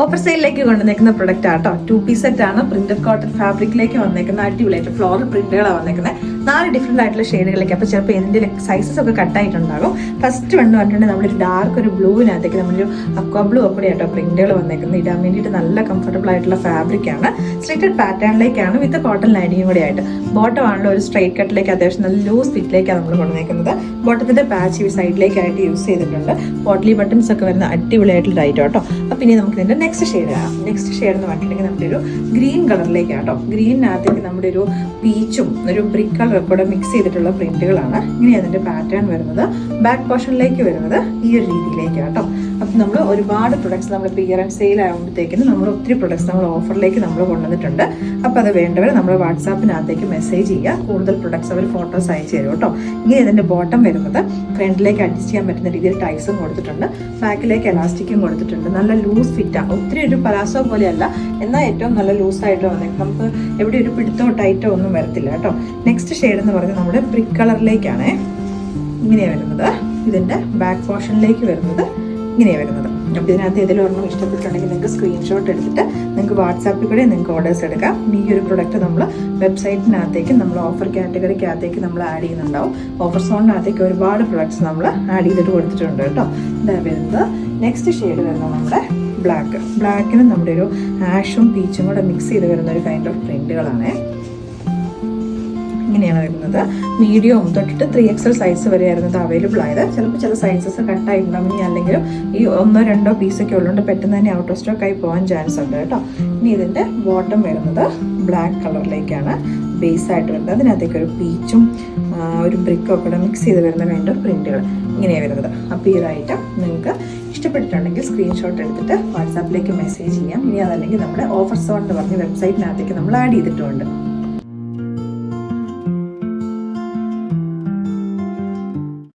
Offer സെയിലിലേക്ക് കൊണ്ടുവന്നേക്കുന്ന product ആട്ടോ 2-piece set ആണ്. Printed cotton ഫാബ്രിക്കിലേക്ക് വന്നേക്കുന്ന അടിപൊളിയായിട്ട് ഫ്ലോറൽ പ്രിന്റുകളാണ് വന്നേക്കുന്നത്. 4 ഡിഫറെന്റ് ആയിട്ടുള്ള ഷെയ്ഡുകളിലേക്ക്. അപ്പോൾ ചിലപ്പോൾ ഇതിന്റെ സൈസസ് ഒക്കെ കട്ടായിട്ടുണ്ടാകും. ഫസ്റ്റ് വൺ പറഞ്ഞിട്ടുണ്ടെങ്കിൽ നമ്മളൊരു ഡാർക്ക് ഒരു ബ്ലൂവിനകത്തേക്ക് നമ്മളൊരു അക്വാ ബ്ലൂ ഒക്കെ ആയിട്ടോ പ്രിന്റുകൾ വന്നേക്കുന്നത്. ഇടാൻ വേണ്ടിയിട്ട് നല്ല കംഫർട്ടബിൾ ആയിട്ടുള്ള ഫാബ്രിക് ആണ്. സ്ട്രൈറ്റഡ് പാറ്റേണിലേക്കാണ് വിത്ത് കോട്ടൺ ലൈനിങ്ങും കൂടെ ആയിട്ട്. ബോട്ടം ആണല്ലോ ഒരു സ്ട്രൈറ്റ് കട്ടിലേക്ക് അത്യാവശ്യം നല്ല ലൂസ് ഫിറ്റിലേക്കാണ് നമ്മൾ കൊണ്ടുവന്നേക്കുന്നത്. ബോട്ടത്തിന്റെ പാച്ച് ഈ സൈഡിലേക്കായിട്ട് യൂസ് ചെയ്തിട്ടുണ്ട്. പോട്ട്ലി ബട്ടൺസ് ഒക്കെ വരുന്ന അടിപൊളിയായിട്ടുള്ള ഐറ്റം കേട്ടോ. അപ്പം ഇനി നമുക്ക് ഇതിന്റെ നെക്സ്റ്റ് ഷെയ്ഡ് എന്ന് പറഞ്ഞിട്ടുണ്ടെങ്കിൽ നമ്മുടെ ഒരു ഗ്രീൻ കളറിലേക്കാട്ടോ. ഗ്രീനിനകത്തേക്ക് നമ്മുടെ ഒരു പീച്ചും ഒരു ബ്രിക്ക് കളർ കൂടെ മിക്സ് ചെയ്തിട്ടുള്ള പ്രിന്റുകളാണ്. ഇങ്ങനെ അതിന്റെ പാറ്റേൺ വരുന്നത്. ബാക്ക് പോർഷനിലേക്ക് വരുന്നത് ഈ ഒരു രീതിയിലേക്കാട്ടോ. അപ്പം നമ്മൾ ഒരുപാട് പ്രൊഡക്ട്സ് നമ്മൾ ക്ലിയറൻസ് സെയിൽ ആകുമ്പോഴത്തേക്കിന് നമ്മൾ ഒത്തിരി പ്രൊഡക്ട്സ് നമ്മൾ ഓഫറിലേക്ക് നമ്മൾ കൊണ്ടുവന്നിട്ടുണ്ട്. അപ്പോൾ അത് വേണ്ടവർ നമ്മൾ വാട്സാപ്പിനകത്തേക്ക് മെസ്സേജ് ചെയ്യുക. കൂടുതൽ പ്രൊഡക്ട്സ് അവർ ഫോട്ടോസ് അയച്ചു തരും കേട്ടോ. ഇങ്ങനെ ഇതിന്റെ ബോട്ടം വരുന്നത് ഫ്രണ്ടിലേക്ക് അഡ്ജസ്റ്റ് ചെയ്യാൻ പറ്റുന്ന രീതിയിൽ ടൈസും കൊടുത്തിട്ടുണ്ട്. ബാക്കിലേക്ക് എലാസ്റ്റിക്കും കൊടുത്തിട്ടുണ്ട്. നല്ല ലൂസ് ഫിറ്റാണ്. ഒത്തിരി ഒരു പലാസോ പോലെയല്ല, എന്നാൽ ഏറ്റവും നല്ല ലൂസായിട്ട് വന്നേക്കും. നമുക്ക് എവിടെ ഒരു പിടുത്തോ ടൈറ്റോ ഒന്നും വരത്തില്ല കേട്ടോ. നെക്സ്റ്റ് ഷെയ്ഡ് എന്ന് പറഞ്ഞാൽ നമ്മുടെ ബ്രിക്ക് കളറിലേക്കാണ് ഇങ്ങനെയാണ് വരുന്നത്. ഇതിന്റെ ബാക്ക് പോർഷനിലേക്ക് വരുന്നത് ഇങ്ങനെയാണ് വരുന്നത്. അപ്പോൾ ഇതിനകത്ത് ഏതെങ്കിലും ഇഷ്ടപ്പെട്ടുണ്ടെങ്കിൽ നിങ്ങൾക്ക് സ്ക്രീൻഷോട്ട് എടുത്തിട്ട് നിങ്ങൾക്ക് വാട്സാപ്പിൽ കൂടെ നിങ്ങൾക്ക് ഓർഡേഴ്സ് എടുക്കാം. ഈ ഒരു പ്രൊഡക്റ്റ് നമ്മൾ വെബ്സൈറ്റിനകത്തേക്ക് നമ്മൾ ഓഫർ കാറ്റഗറിക്കകത്തേക്ക് നമ്മൾ ആഡ് ചെയ്യുന്നുണ്ടാവും. ഓഫർ സോണിനകത്തേക്ക് ഒരുപാട് പ്രൊഡക്ട്സ് നമ്മൾ ആഡ് ചെയ്തിട്ട് കൊടുത്തിട്ടുണ്ട് കേട്ടോ. ഇതാ വരുന്നത്. നെക്സ്റ്റ് ഷെയ്ഡ് വരുന്നത് നമ്മുടെ ബ്ലാക്കിന് നമ്മുടെ ഒരു ആഷും പീച്ചും കൂടെ മിക്സ് ചെയ്ത് വരുന്ന ഒരു കൈൻഡ് ഓഫ് പ്രിന്റുകളാണ്. ഇങ്ങനെയാണ് വരുന്നത്. മീഡിയം തൊട്ടിട്ട് 3XL സൈസ് വരെ ആയിരുന്നത് അവൈലബിൾ ആയത്. ചിലപ്പോൾ ചില സൈസസ് കട്ടായിട്ടുണ്ടാവും. ഇനി അല്ലെങ്കിൽ ഈ 1-2 പീസൊക്കെ ഉള്ളതുകൊണ്ട് പെട്ടെന്ന് തന്നെ ഔട്ട് ഓഫ് സ്റ്റോക്ക് ആയി പോകാൻ ചാൻസ് ഉണ്ട് കേട്ടോ. ഇനി ഇതിന്റെ ബോട്ടം വരുന്നത് ബ്ലാക്ക് കളറിലേക്കാണ് ബേസ് ആയിട്ട് വരുന്നത്. അതിനകത്തേക്ക് ഒരു പീച്ചും ഒരു ബ്രിക്കും ഒക്കെ മിക്സ് ചെയ്ത് വരുന്ന കൈൻഡ് ഓഫ് പ്രിന്റുകൾ ഇങ്ങനെയാണ് വരുന്നത്. അപ്പോൾ ഈ ഐറ്റം നിങ്ങൾക്ക് ഇഷ്ടപ്പെട്ടിട്ടുണ്ടെങ്കിൽ സ്ക്രീൻഷോട്ട് എടുത്തിട്ട് വാട്സാപ്പിലേക്ക് മെസ്സേജ് ചെയ്യാം. ഇനി അതല്ലെങ്കിൽ നമ്മുടെ ഓഫർ സോൺ എന്ന് പറഞ്ഞ വെബ്സൈറ്റിനകത്തേക്ക് നമ്മൾ ആഡ് ചെയ്തിട്ടുണ്ട്.